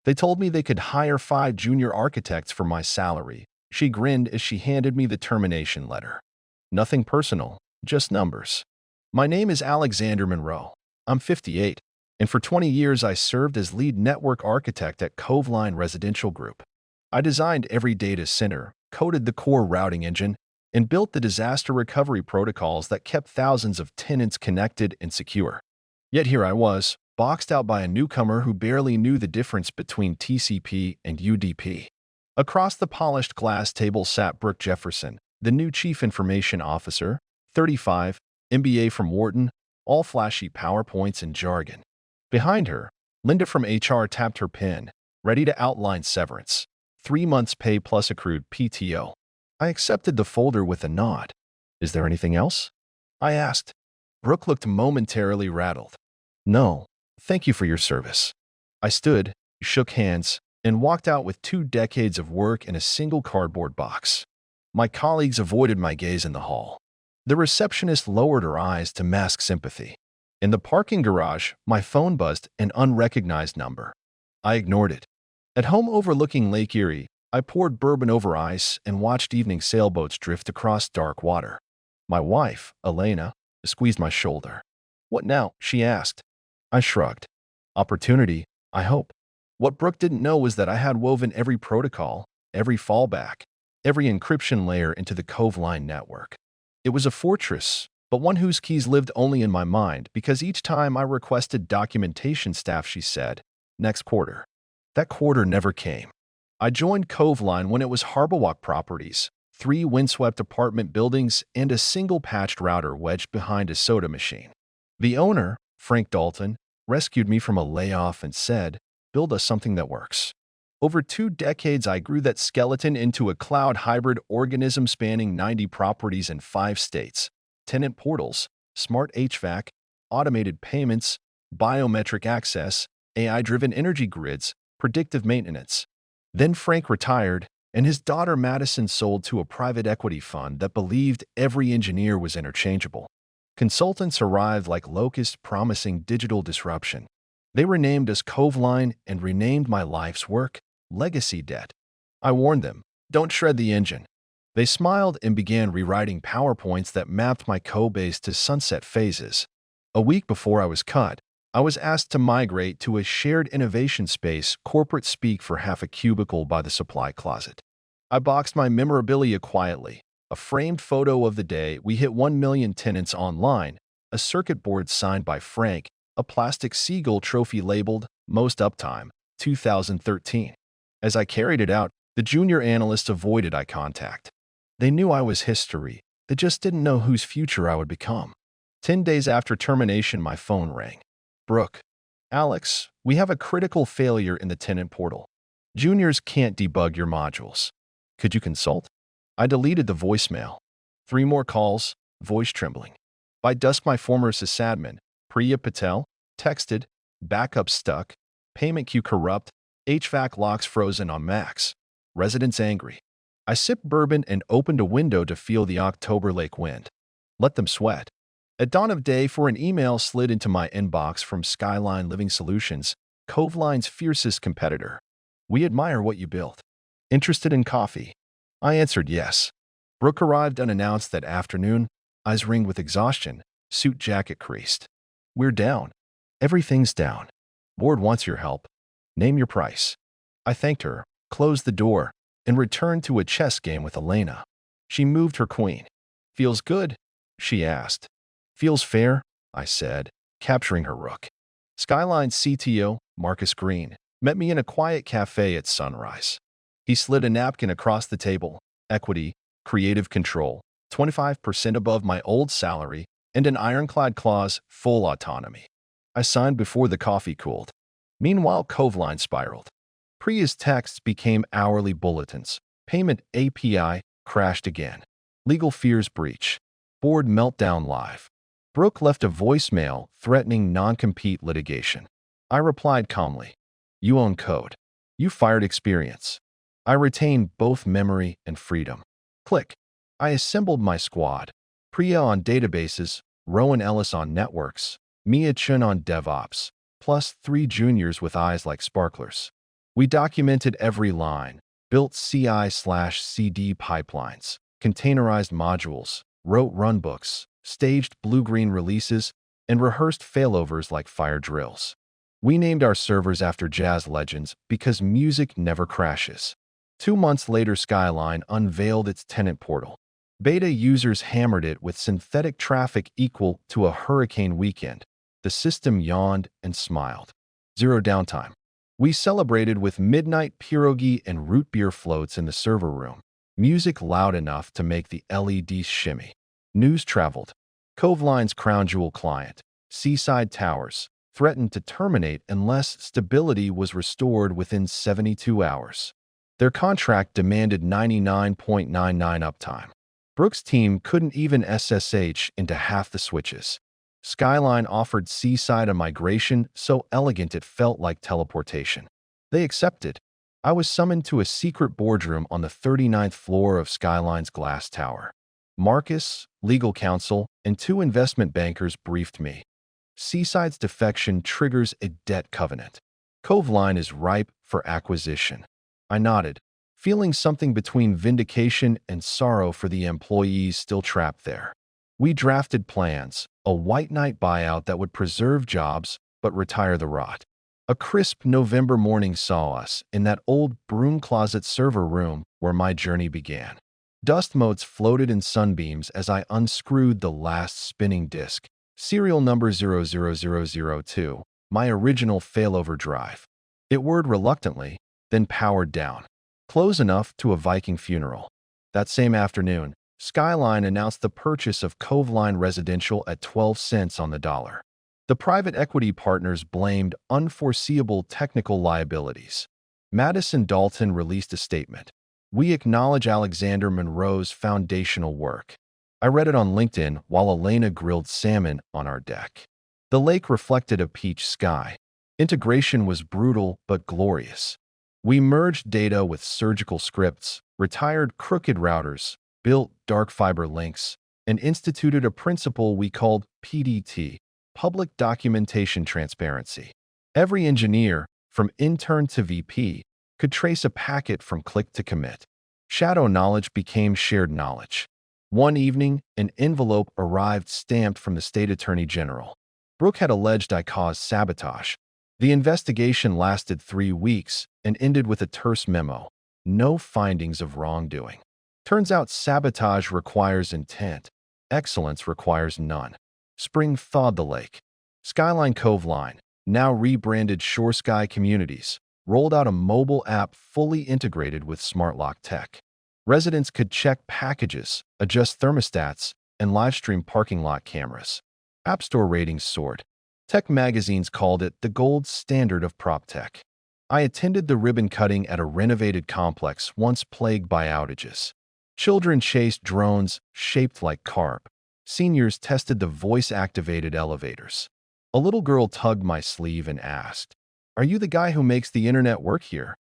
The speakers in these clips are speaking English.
They told me they could hire 5 junior architects for my salary. She grinned as she handed me the termination letter. Nothing personal, just numbers. My name is Alexander Monroe. I'm 58, and for 20 years I served as lead network architect at Coveline Residential Group. I designed every data center, coded the core routing engine, and built the disaster recovery protocols that kept thousands of tenants connected and secure. Yet here I was, boxed out by a newcomer who barely knew the difference between TCP and UDP. Across the polished glass table sat Brooke Jefferson, the new Chief Information Officer, 35, MBA from Wharton, all flashy PowerPoints and jargon. Behind her, Linda from HR tapped her pen, ready to outline severance. 3 months' pay plus accrued PTO. I accepted the folder with a nod. Is there anything else? I asked. Brooke looked momentarily rattled. No, thank you for your service. I stood, shook hands, and walked out with 2 decades of work in a single cardboard box. My colleagues avoided my gaze in the hall. The receptionist lowered her eyes to mask sympathy. In the parking garage, my phone buzzed an unrecognized number. I ignored it. At home overlooking Lake Erie, I poured bourbon over ice and watched evening sailboats drift across dark water. My wife, Elena, squeezed my shoulder. What now? She asked. I shrugged. Opportunity, I hope. What Brooke didn't know was that I had woven every protocol, every fallback, every encryption layer into the Coveline network. It was a fortress, but one whose keys lived only in my mind because each time I requested documentation staff, she said, next quarter. That quarter never came. I joined Coveline when it was Harbawalk Properties, 3 windswept apartment buildings and a single patched router wedged behind a soda machine. The owner, Frank Dalton, rescued me from a layoff and said, build us something that works. Over 2 decades, I grew that skeleton into a cloud hybrid organism spanning 90 properties in 5 states, tenant portals, smart HVAC, automated payments, biometric access, AI-driven energy grids, predictive maintenance. Then Frank retired, and his daughter Madison sold to a private equity fund that believed every engineer was interchangeable. Consultants arrived like locusts promising digital disruption. They renamed us Coveline and renamed my life's work, Legacy Debt. I warned them, don't shred the engine. They smiled and began rewriting PowerPoints that mapped my code base to sunset phases. A week before I was cut, I was asked to migrate to a shared innovation space, corporate speak for half a cubicle by the supply closet. I boxed my memorabilia quietly, a framed photo of the day we hit 1 million tenants online, a circuit board signed by Frank, a plastic seagull trophy labeled Most Uptime, 2013. As I carried it out, the junior analysts avoided eye contact. They knew I was history, they just didn't know whose future I would become. 10 days after termination, my phone rang. Brooke, Alex, we have a critical failure in the tenant portal. Juniors can't debug your modules. Could you consult? I deleted the voicemail. 3 more calls, voice trembling. By dusk, my former sysadmin, Priya Patel, texted, backup stuck, payment queue corrupt, HVAC locks frozen on max. Residents angry. I sipped bourbon and opened a window to feel the October lake wind. Let them sweat. At dawn of day, for an email slid into my inbox from Skyline Living Solutions, Coveline's fiercest competitor. We admire what you built. Interested in coffee? I answered yes. Brooke arrived unannounced that afternoon, eyes ringed with exhaustion, suit jacket creased. We're down. Everything's down. Board wants your help. Name your price. I thanked her, closed the door, and returned to a chess game with Elena. She moved her queen. Feels good? She asked. Feels fair, I said, capturing her rook. Skyline's CTO, Marcus Green, met me in a quiet cafe at sunrise. He slid a napkin across the table, equity, creative control, 25% above my old salary, and an ironclad clause, full autonomy. I signed before the coffee cooled. Meanwhile, Coveline spiraled. Priya's texts became hourly bulletins. Payment API crashed again. Legal fears breach. Board meltdown live. Brooke left a voicemail threatening non-compete litigation. I replied calmly, you own code. You fired experience. I retain both memory and freedom. Click. I assembled my squad. Priya on databases, Rowan Ellis on networks, Mia Chun on DevOps, plus 3 juniors with eyes like sparklers. We documented every line, built CI/CD pipelines, containerized modules, wrote runbooks, staged blue-green releases, and rehearsed failovers like fire drills. We named our servers after jazz legends because music never crashes. 2 months later, Skyline unveiled its tenant portal. Beta users hammered it with synthetic traffic equal to a hurricane weekend. The system yawned and smiled. Zero downtime. We celebrated with midnight pierogi and root beer floats in the server room. Music loud enough to make the LEDs shimmy. News traveled. Coveline's crown jewel client, Seaside Towers, threatened to terminate unless stability was restored within 72 hours. Their contract demanded 99.99 uptime. Brooks' team couldn't even SSH into half the switches. Skyline offered Seaside a migration so elegant it felt like teleportation. They accepted. I was summoned to a secret boardroom on the 39th floor of Skyline's glass tower. Marcus, legal counsel, and 2 investment bankers briefed me. Seaside's defection triggers a debt covenant. Coveline is ripe for acquisition. I nodded, feeling something between vindication and sorrow for the employees still trapped there. We drafted plans, a white knight buyout that would preserve jobs but retire the rot. A crisp November morning saw us in that old broom closet server room where my journey began. Dust motes floated in sunbeams as I unscrewed the last spinning disk, serial number 00002, my original failover drive. It whirred reluctantly, then powered down, close enough to a Viking funeral. That same afternoon, Skyline announced the purchase of Coveline Residential at 12 cents on the dollar. The private equity partners blamed unforeseeable technical liabilities. Madison Dalton released a statement. We acknowledge Alexander Monroe's foundational work. I read it on LinkedIn while Elena grilled salmon on our deck. The lake reflected a peach sky. Integration was brutal but glorious. We merged data with surgical scripts, retired crooked routers, built dark fiber links, and instituted a principle we called PDT, Public Documentation Transparency. Every engineer, from intern to VP, could trace a packet from click to commit. Shadow knowledge became shared knowledge. One evening, an envelope arrived stamped from the State Attorney General. Brooke had alleged I caused sabotage. The investigation lasted 3 weeks and ended with a terse memo. No findings of wrongdoing. Turns out sabotage requires intent. Excellence requires none. Spring thawed the lake. Skyline Coveline, now rebranded Shore Sky Communities, rolled out a mobile app fully integrated with SmartLock tech. Residents could check packages, adjust thermostats, and livestream parking lot cameras. App Store ratings soared. Tech magazines called it the gold standard of prop tech. I attended the ribbon cutting at a renovated complex once plagued by outages. Children chased drones shaped like carp. Seniors tested the voice-activated elevators. A little girl tugged my sleeve and asked, "Are you the guy who makes the internet work here?"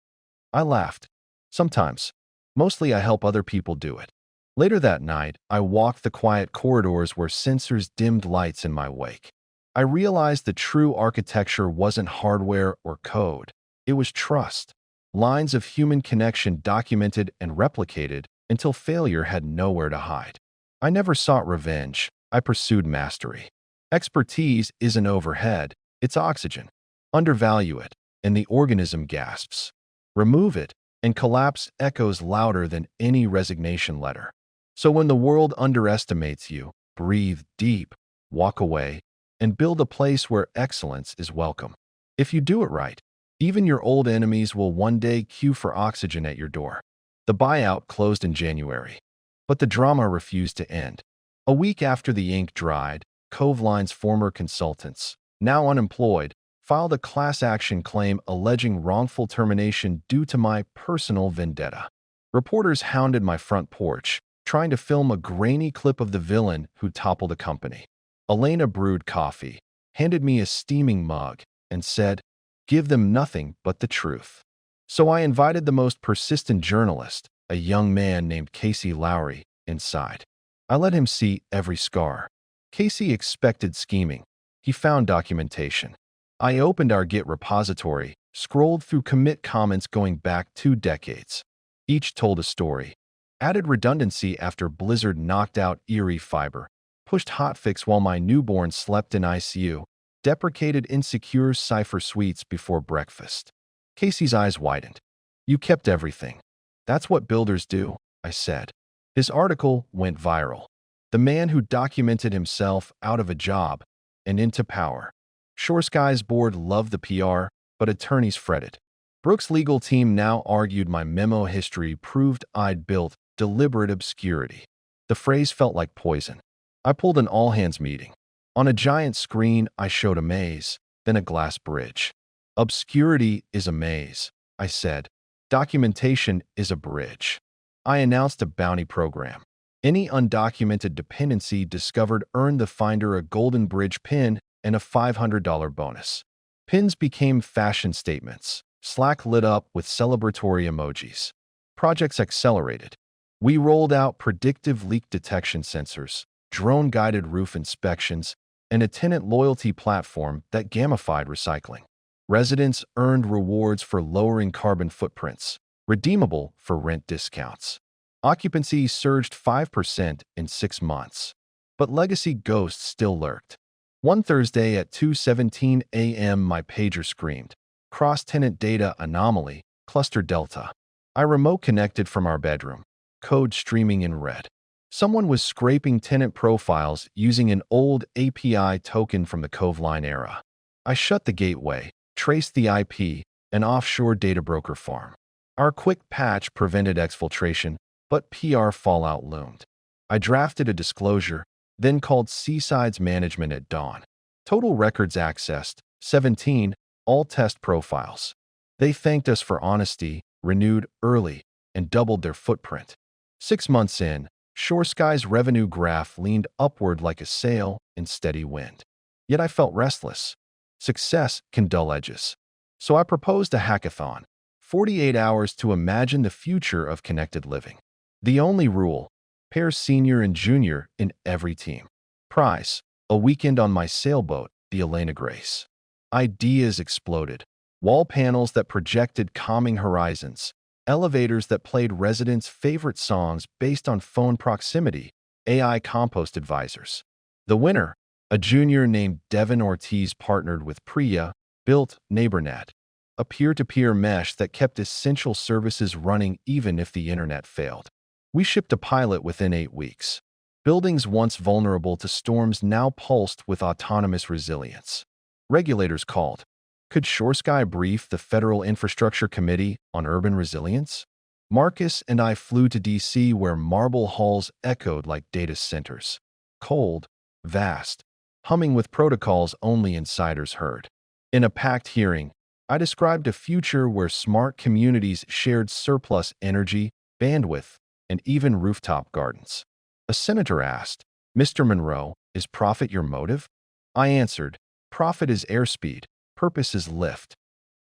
I laughed. Sometimes. Mostly I help other people do it. Later that night, I walked the quiet corridors where sensors dimmed lights in my wake. I realized the true architecture wasn't hardware or code. It was trust. Lines of human connection documented and replicated until failure had nowhere to hide. I never sought revenge. I pursued mastery. Expertise isn't overhead, it's oxygen. Undervalue it, and the organism gasps. Remove it, and collapse echoes louder than any resignation letter. So when the world underestimates you, breathe deep, walk away, and build a place where excellence is welcome. If you do it right, even your old enemies will one day queue for oxygen at your door. The buyout closed in January, but the drama refused to end. A week after the ink dried, Coveline's former consultants, now unemployed, filed a class action claim alleging wrongful termination due to my personal vendetta. Reporters hounded my front porch, trying to film a grainy clip of the villain who toppled a company. Elena brewed coffee, handed me a steaming mug, and said, "Give them nothing but the truth." So I invited the most persistent journalist, a young man named Casey Lowry, inside. I let him see every scar. Casey expected scheming. He found documentation. I opened our Git repository, Scrolled through commit comments going back 2 decades. Each told a story. Added redundancy after Blizzard knocked out Erie Fiber. Pushed hotfix while my newborn slept in ICU. Deprecated insecure cipher suites before breakfast. Casey's eyes widened. You kept everything. That's what builders do, I said. His article went viral. The man who documented himself out of a job and into power. Shore Sky's board loved the PR, but attorneys fretted. Brooks' legal team now argued my memo history proved I'd built deliberate obscurity. The phrase felt like poison. I pulled an all-hands meeting. On a giant screen, I showed a maze, then a glass bridge. Obscurity is a maze, I said. Documentation is a bridge. I announced a bounty program. Any undocumented dependency discovered earned the finder a golden bridge pin and a $500 bonus. Pins became fashion statements. Slack lit up with celebratory emojis. Projects accelerated. We rolled out predictive leak detection sensors, drone-guided roof inspections, and a tenant loyalty platform that gamified recycling. Residents earned rewards for lowering carbon footprints, redeemable for rent discounts. Occupancy surged 5% in 6 months. But legacy ghosts still lurked. One Thursday at 2:17 a.m. my pager screamed. Cross-tenant data anomaly, cluster delta. I remote connected from our bedroom. Code streaming in red. Someone was scraping tenant profiles using an old API token from the Cove Line era. I shut the gateway, traced the IP, an offshore data broker farm. Our quick patch prevented exfiltration, but PR fallout loomed. I drafted a disclosure, then called Seaside's management at dawn. Total records accessed, 17, all test profiles. They thanked us for honesty, renewed early, and doubled their footprint. 6 months in, Shore Sky's revenue graph leaned upward like a sail in steady wind. Yet I felt restless. Success can dull edges. So I proposed a hackathon, 48 hours to imagine the future of connected living. The only rule, pair senior and junior in every team. Prize, a weekend on my sailboat, the Elena Grace. Ideas exploded. Wall panels that projected calming horizons, elevators that played residents' favorite songs based on phone proximity, AI compost advisors. The winner, a junior named Devin Ortiz partnered with Priya, built NeighborNet, a peer-to-peer mesh that kept essential services running even if the internet failed. We shipped a pilot within 8 weeks. Buildings once vulnerable to storms now pulsed with autonomous resilience. Regulators called. Could Shore Sky brief the Federal Infrastructure Committee on urban resilience? Marcus and I flew to D.C. where marble halls echoed like data centers. Cold, vast, humming with protocols only insiders heard. In a packed hearing, I described a future where smart communities shared surplus energy, bandwidth, and even rooftop gardens. A senator asked, Mr. Monroe, is profit your motive? I answered, profit is airspeed, purpose is lift.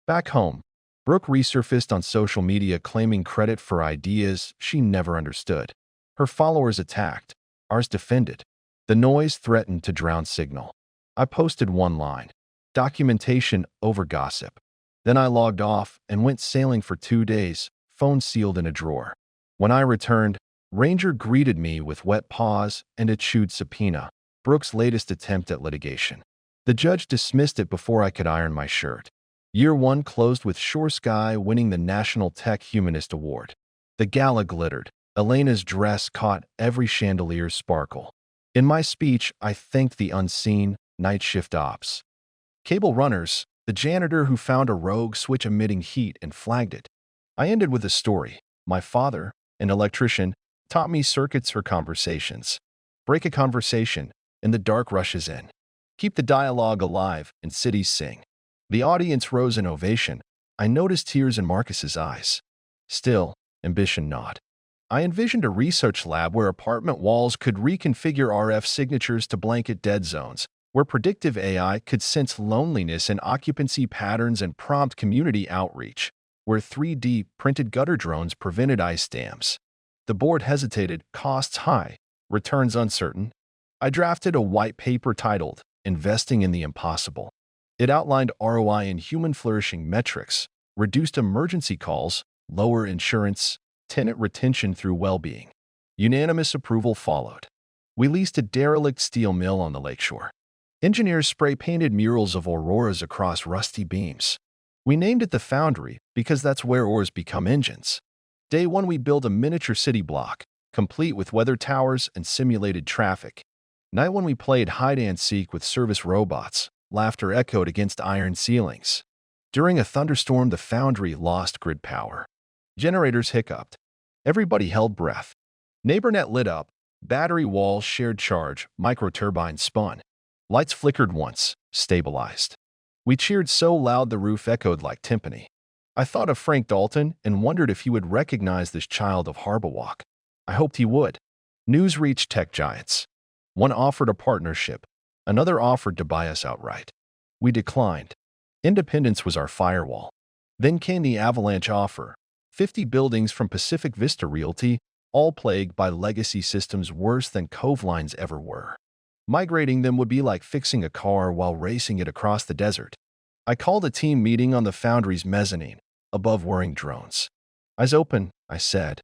Back home, Brooke resurfaced on social media claiming credit for ideas she never understood. Her followers attacked, ours defended. The noise threatened to drown signal. I posted one line, documentation over gossip. Then I logged off and went sailing for 2 days, phone sealed in a drawer. When I returned, Ranger greeted me with wet paws and a chewed subpoena, Brooks' latest attempt at litigation. The judge dismissed it before I could iron my shirt. Year 1 closed with Shore Sky winning the National Tech Humanist Award. The gala glittered. Elena's dress caught every chandelier's sparkle. In my speech, I thanked the unseen night shift ops. Cable runners, the janitor who found a rogue switch emitting heat and flagged it. I ended with a story. My father, an electrician, taught me circuits for conversations. Break a conversation, and the dark rushes in. Keep the dialogue alive, and cities sing. The audience rose in ovation. I noticed tears in Marcus's eyes. Still, ambition gnawed. I envisioned a research lab where apartment walls could reconfigure RF signatures to blanket dead zones, where predictive AI could sense loneliness and occupancy patterns and prompt community outreach, where 3D printed gutter drones prevented ice dams. The board hesitated, costs high, returns uncertain. I drafted a white paper titled, Investing in the Impossible. It outlined ROI and human flourishing metrics, reduced emergency calls, lower insurance, tenant retention through well-being. Unanimous approval followed. We leased a derelict steel mill on the lakeshore. Engineers spray-painted murals of auroras across rusty beams. We named it the Foundry because that's where ores become engines. Day 1 we built a miniature city block, complete with weather towers and simulated traffic. Night 1 we played hide-and-seek with service robots. Laughter echoed against iron ceilings. During a thunderstorm, the Foundry lost grid power. Generators hiccuped. Everybody held breath. NeighborNet lit up. Battery walls shared charge. Microturbines spun. Lights flickered once, stabilized. We cheered so loud the roof echoed like timpani. I thought of Frank Dalton and wondered if he would recognize this child of Harbawalk. I hoped he would. News reached tech giants. One offered a partnership. Another offered to buy us outright. We declined. Independence was our firewall. Then came the avalanche offer. 50 buildings from Pacific Vista Realty, all plagued by legacy systems worse than Cove Lines ever were. Migrating them would be like fixing a car while racing it across the desert. I called a team meeting on the Foundry's mezzanine, above whirring drones. Eyes open, I said.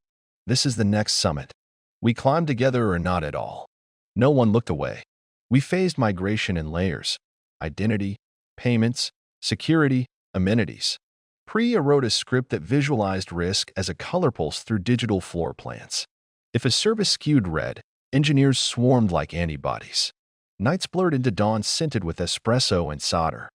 This is the next summit. We climb together or not at all. No one looked away. We phased migration in layers. Identity, payments, security, amenities. Priya wrote a script that visualized risk as a color pulse through digital floor plans. If a service skewed red, engineers swarmed like antibodies. Nights blurred into dawn scented with espresso and solder.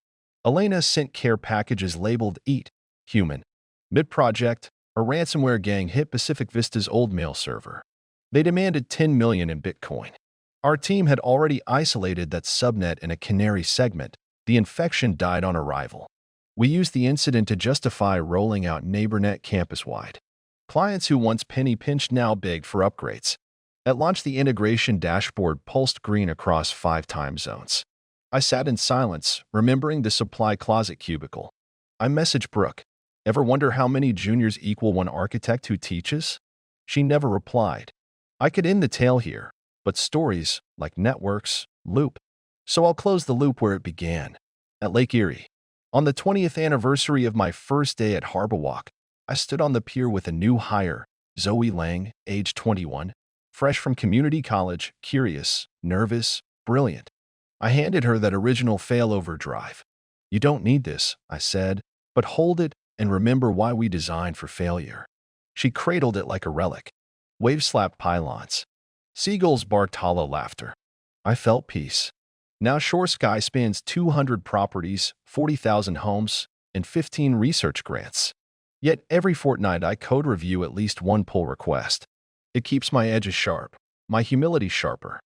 Elena sent care packages labeled Eat, Human. Mid-project, a ransomware gang hit Pacific Vista's old mail server. They demanded $10 million in Bitcoin. Our team had already isolated that subnet in a canary segment. The infection died on arrival. We used the incident to justify rolling out NeighborNet campus-wide. Clients who once penny-pinched now begged for upgrades. At launch, the integration dashboard pulsed green across 5 time zones. I sat in silence, remembering the supply closet cubicle. I messaged Brooke. Ever wonder how many juniors equal one architect who teaches? She never replied. I could end the tale here, but stories, like networks, loop. So I'll close the loop where it began, at Lake Erie. On the 20th anniversary of my first day at Harbawalk, I stood on the pier with a new hire, Zoe Lang, age 21, fresh from community college, curious, nervous, brilliant. I handed her that original failover drive. You don't need this, I said, but hold it and remember why we designed for failure. She cradled it like a relic. Waves slapped pylons. Seagulls barked hollow laughter. I felt peace. Now Shore Sky spans 200 properties, 40,000 homes, and 15 research grants. Yet every fortnight I code review at least one pull request. It keeps my edges sharp, my humility sharper.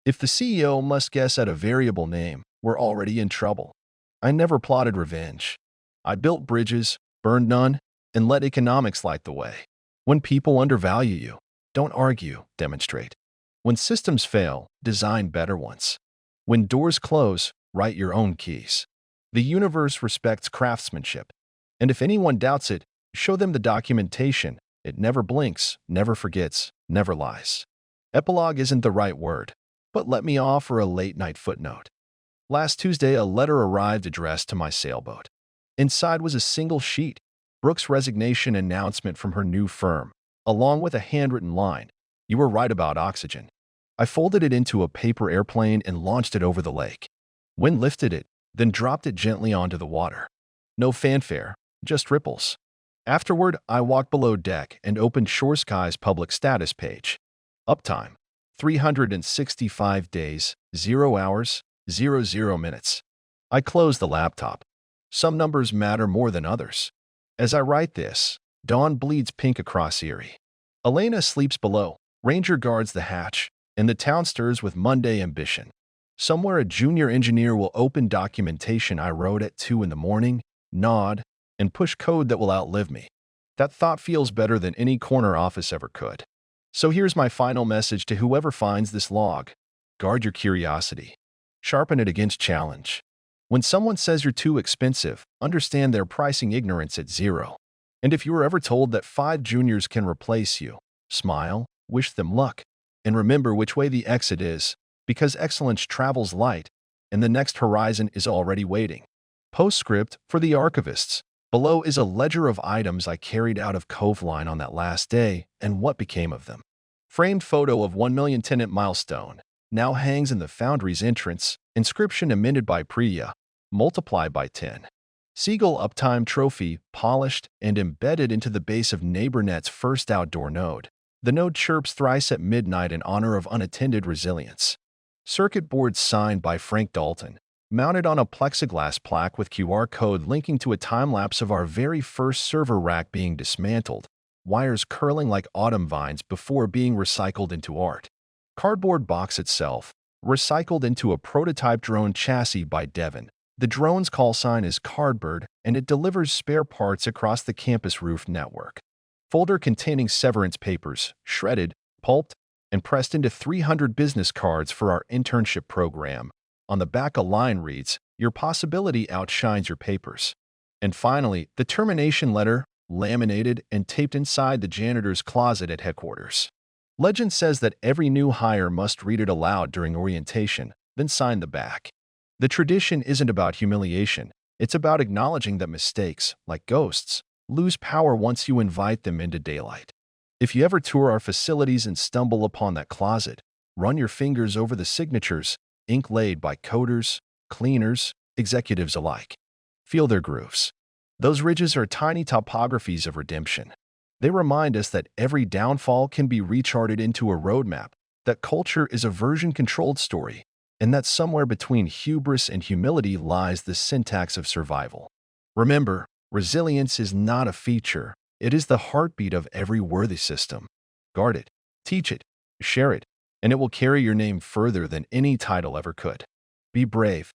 If the CEO must guess at a variable name, we're already in trouble. I never plotted revenge. I built bridges, burned none, and let economics light the way. When people undervalue you, don't argue, demonstrate. When systems fail, design better ones. When doors close, write your own keys. The universe respects craftsmanship. And if anyone doubts it, show them the documentation. It never blinks, never forgets, never lies. Epilogue isn't the right word, but let me offer a late-night footnote. Last Tuesday, a letter arrived addressed to my sailboat. Inside was a single sheet, Brooke's resignation announcement from her new firm, along with a handwritten line, "You were right about oxygen." I folded it into a paper airplane and launched it over the lake. Wind lifted it, then dropped it gently onto the water. No fanfare, just ripples. Afterward, I walked below deck and opened Shore Sky's public status page. Uptime, 365 days, 0 hours, 00 minutes. I closed the laptop. Some numbers matter more than others. As I write this, dawn bleeds pink across Erie. Elena sleeps below, Ranger guards the hatch, and the town stirs with Monday ambition. Somewhere a junior engineer will open documentation I wrote at 2 in the morning, nod, and push code that will outlive me. That thought feels better than any corner office ever could. So here's my final message to whoever finds this log. Guard your curiosity. Sharpen it against challenge. When someone says you're too expensive, understand they're pricing ignorance at 0. And if you were ever told that 5 juniors can replace you, smile, wish them luck, and remember which way the exit is, because excellence travels light, and the next horizon is already waiting. Postscript for the archivists. Below is a ledger of items I carried out of Cove Line on that last day and what became of them. Framed photo of 1 million tenant milestone. Now hangs in the foundry's entrance. Inscription amended by Priya. Multiply by 10. Seagull Uptime Trophy, polished and embedded into the base of NeighborNet's first outdoor node. The node chirps thrice at midnight in honor of unattended resilience. Circuit board signed by Frank Dalton, mounted on a plexiglass plaque with QR code linking to a time-lapse of our very first server rack being dismantled, wires curling like autumn vines before being recycled into art. Cardboard box itself, recycled into a prototype drone chassis by Devon. The drone's call sign is Cardbird, and it delivers spare parts across the campus roof network. Folder containing severance papers, shredded, pulped, and pressed into 300 business cards for our internship program. On the back a line reads, "Your possibility outshines your papers." And finally, the termination letter, laminated and taped inside the janitor's closet at headquarters. Legend says that every new hire must read it aloud during orientation, then sign the back. The tradition isn't about humiliation. It's about acknowledging that mistakes, like ghosts, lose power once you invite them into daylight. If you ever tour our facilities and stumble upon that closet, run your fingers over the signatures, ink laid by coders, cleaners, executives alike. Feel their grooves. Those ridges are tiny topographies of redemption. They remind us that every downfall can be recharted into a roadmap, that culture is a version-controlled story, and that somewhere between hubris and humility lies the syntax of survival. Remember, resilience is not a feature. It is the heartbeat of every worthy system. Guard it, teach it, share it, and it will carry your name further than any title ever could. Be brave,